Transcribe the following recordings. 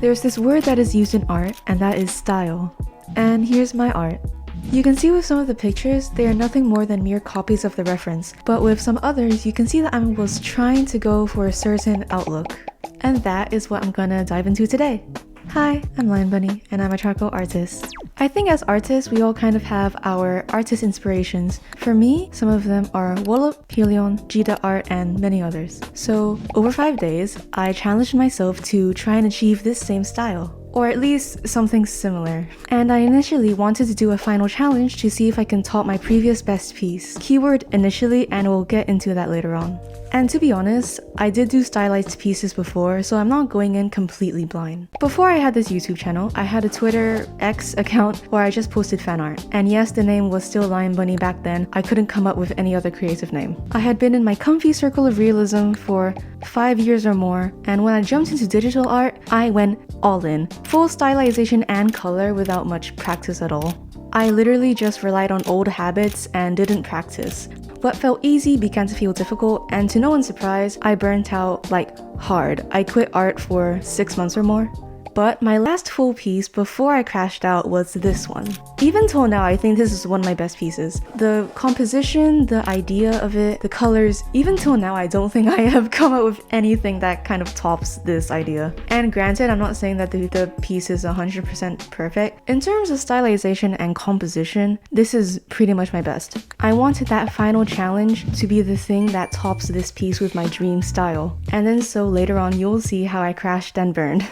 There's this word that is used in art, and that is style. And here's my art. You can see with some of the pictures, they are nothing more than mere copies of the reference, but with some others, you can see that I was trying to go for a certain outlook. And that is what I'm gonna dive into today. Hi, I'm lionbunny, and I'm a charcoal artist. I think as artists, we all kind of have our artist inspirations. For me, some of them are WLOP, Pilyeon, jidaart, and many others. So, over 5 days, I challenged myself to try and achieve this same style. Or at least something similar. And I initially wanted to do a final challenge to see if I can top my previous best piece. Keyword initially, and we'll get into that later on. And to be honest, I did do stylized pieces before, so I'm not going in completely blind. Before I had this YouTube channel, I had a Twitter X account where I just posted fan art. And yes, the name was still lionbunny back then. I couldn't come up with any other creative name. I had been in my comfy circle of realism for 5 years or more, and when I jumped into digital art, I went all in. Full stylization and color without much practice at all. I literally just relied on old habits and didn't practice. What felt easy began to feel difficult, and to no one's surprise, I burnt out like hard. I quit art for 6 months or more. But my last full piece before I crashed out was this one. Even till now, I think this is one of my best pieces. The composition, the idea of it, the colors, even till now, I don't think I have come up with anything that kind of tops this idea. And granted, I'm not saying that the piece is 100% perfect. In terms of stylization and composition, this is pretty much my best. I wanted that final challenge to be the thing that tops this piece with my dream style. And then so later on, you'll see how I crashed and burned.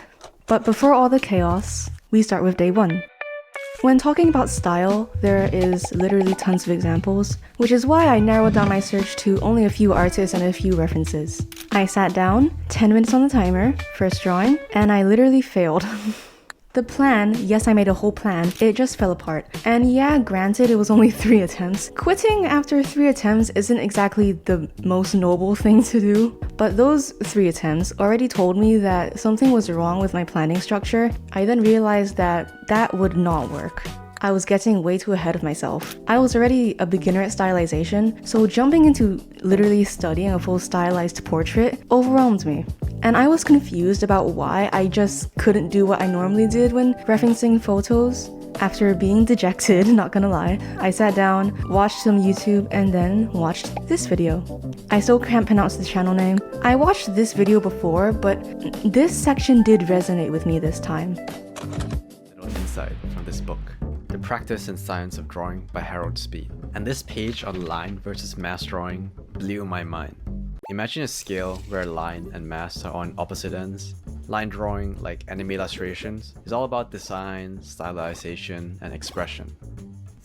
But before all the chaos, we start with day 1. When talking about style, there is literally tons of examples, which is why I narrowed down my search to only a few artists and a few references. I sat down, 10 minutes on the timer, first drawing, and I literally failed. The plan, yes, I made a whole plan, it just fell apart. And yeah, granted, it was only 3 attempts. Quitting after 3 attempts isn't exactly the most noble thing to do. But those 3 attempts already told me that something was wrong with my planning structure. I then realized that that would not work. I was getting way too ahead of myself. I was already a beginner at stylization, so jumping into literally studying a full stylized portrait overwhelmed me. And I was confused about why I just couldn't do what I normally did when referencing photos. After being dejected, not gonna lie, I sat down, watched some YouTube, and then watched this video. I still can't pronounce the channel name. I watched this video before, but this section did resonate with me this time. Little insight from this book. The Practice and Science of Drawing by Harold Speed. And this page on line versus mass drawing blew my mind. Imagine a scale where line and mass are on opposite ends. Line drawing, like anime illustrations, is all about design, stylization, and expression.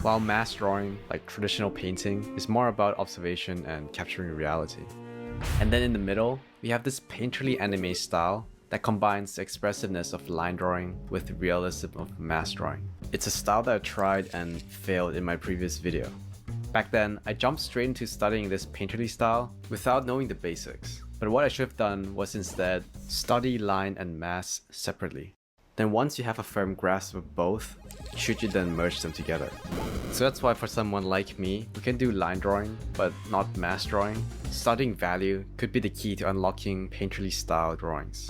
While mass drawing, like traditional painting, is more about observation and capturing reality. And then in the middle, we have this painterly anime style that combines the expressiveness of line drawing with the realism of mass drawing. It's a style that I tried and failed in my previous video. Back then, I jumped straight into studying this painterly style without knowing the basics. But what I should have done was instead study line and mass separately. Then once you have a firm grasp of both, should you then merge them together. So that's why for someone like me who can do line drawing but not mass drawing, studying value could be the key to unlocking painterly style drawings.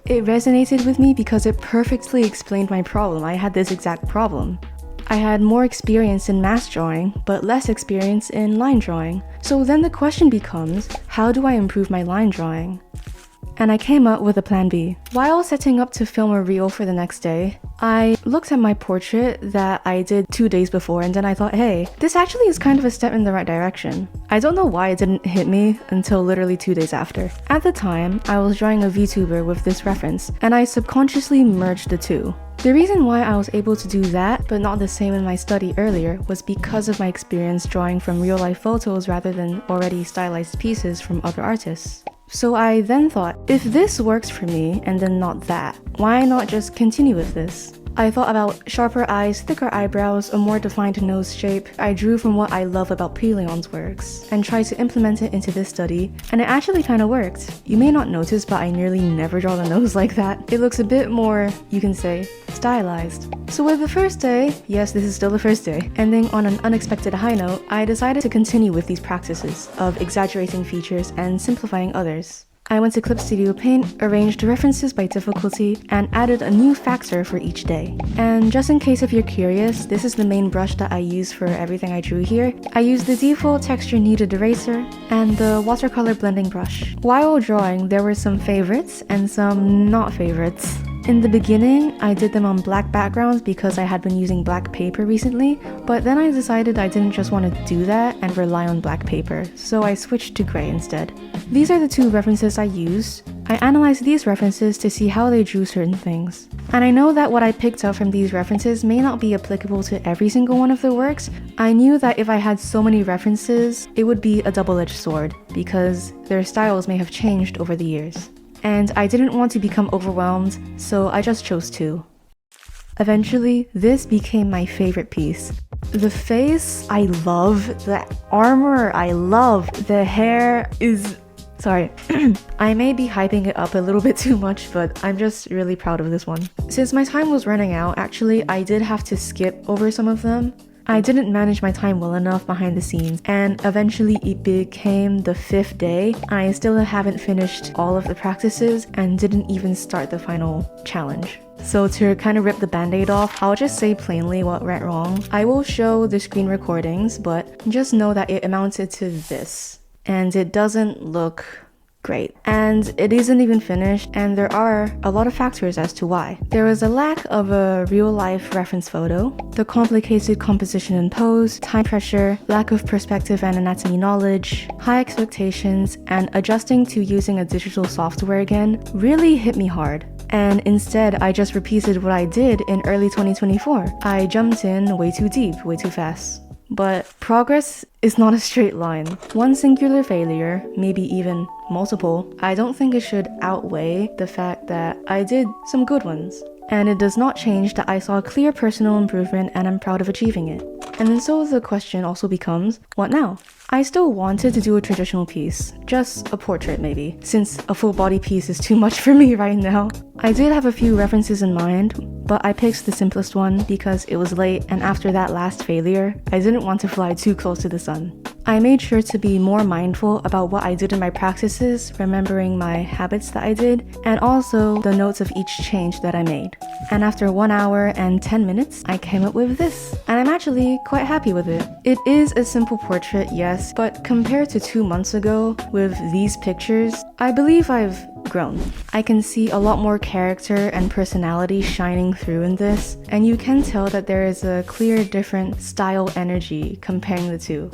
It resonated with me because it perfectly explained my problem. I had this exact problem. I had more experience in mass drawing, but less experience in line drawing. So then the question becomes, how do I improve my line drawing? And I came up with a plan B. While setting up to film a reel for the next day, I looked at my portrait that I did 2 days before, and then I thought, hey, this actually is kind of a step in the right direction. I don't know why it didn't hit me until literally 2 days after. At the time, I was drawing a VTuber with this reference, and I subconsciously merged the two. The reason why I was able to do that, but not the same in my study earlier, was because of my experience drawing from real-life photos rather than already stylized pieces from other artists. So I then thought, if this works for me and then not that, why not just continue with this? I thought about sharper eyes, thicker eyebrows, a more defined nose shape. I drew from what I love about Pilyeon's works and tried to implement it into this study, and it actually kind of worked. You may not notice, but I nearly never draw the nose like that. It looks a bit more, you can say, stylized. So with the first day, yes, this is still the first day, ending on an unexpected high note, I decided to continue with these practices of exaggerating features and simplifying others. I went to Clip Studio Paint, arranged references by difficulty, and added a new factor for each day. And just in case if you're curious, this is the main brush that I use for everything I drew here. I used the default texture kneaded eraser and the watercolor blending brush. While drawing, there were some favorites and some not favorites. In the beginning, I did them on black backgrounds because I had been using black paper recently, but then I decided I didn't just want to do that and rely on black paper, so I switched to gray instead. These are the two references I used. I analyzed these references to see how they drew certain things. And I know that what I picked up from these references may not be applicable to every single one of the works. I knew that if I had so many references, it would be a double-edged sword, because their styles may have changed over the years. And I didn't want to become overwhelmed, so I just chose two. Eventually, this became my favorite piece. The face, I love. The armor, I love. The hair is... Sorry, I may be hyping it up a little bit too much, but I'm just really proud of this one. Since my time was running out, actually, I did have to skip over some of them. I didn't manage my time well enough behind the scenes, and eventually it became the 5th day. I still haven't finished all of the practices and didn't even start the final challenge. So to kind of rip the band-aid off, I'll just say plainly what went wrong. I will show the screen recordings, but just know that it amounted to this. And it doesn't look great. And it isn't even finished, and there are a lot of factors as to why. There was a lack of a real-life reference photo, the complicated composition and pose, time pressure, lack of perspective and anatomy knowledge, high expectations, and adjusting to using a digital software again really hit me hard. And instead, I just repeated what I did in early 2024. I jumped in way too deep, way too fast. But progress is not a straight line. One singular failure, maybe even multiple, I don't think it should outweigh the fact that I did some good ones. And it does not change that I saw clear personal improvement and I'm proud of achieving it. And then so the question also becomes, what now? I still wanted to do a traditional piece, just a portrait maybe, since a full body piece is too much for me right now. I did have a few references in mind, but I picked the simplest one because it was late, and after that last failure, I didn't want to fly too close to the sun. I made sure to be more mindful about what I did in my practices, remembering my habits that I did, and also the notes of each change that I made. And after 1 hour and 10 minutes, I came up with this, and I'm actually quite happy with it. It is a simple portrait, yes, but compared to 2 months ago with these pictures, I believe I've grown. I can see a lot more character and personality shining through in this, and you can tell that there is a clear different style energy comparing the two.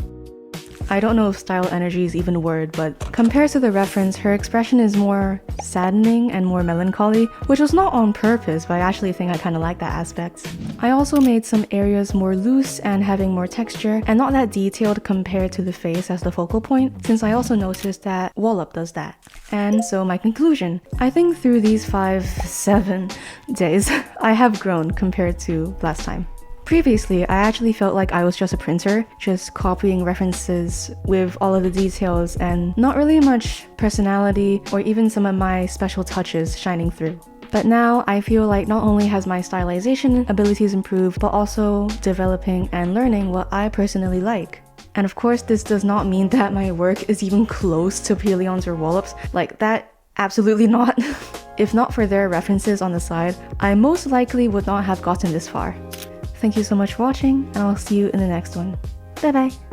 I don't know if style energy is even a word, but compared to the reference, her expression is more saddening and more melancholy, which was not on purpose, but I actually think I kind of like that aspect. I also made some areas more loose and having more texture, and not that detailed compared to the face as the focal point, since I also noticed that WLOP does that. And so my conclusion, I think through these 7 days, I have grown compared to last time. Previously, I actually felt like I was just a printer, just copying references with all of the details and not really much personality or even some of my special touches shining through. But now I feel like not only has my stylization abilities improved, but also developing and learning what I personally like. And of course, this does not mean that my work is even close to Pilyeon's or WLOP's. Like that, absolutely not. If not for their references on the side, I most likely would not have gotten this far. Thank you so much for watching, and I'll see you in the next one. Bye bye!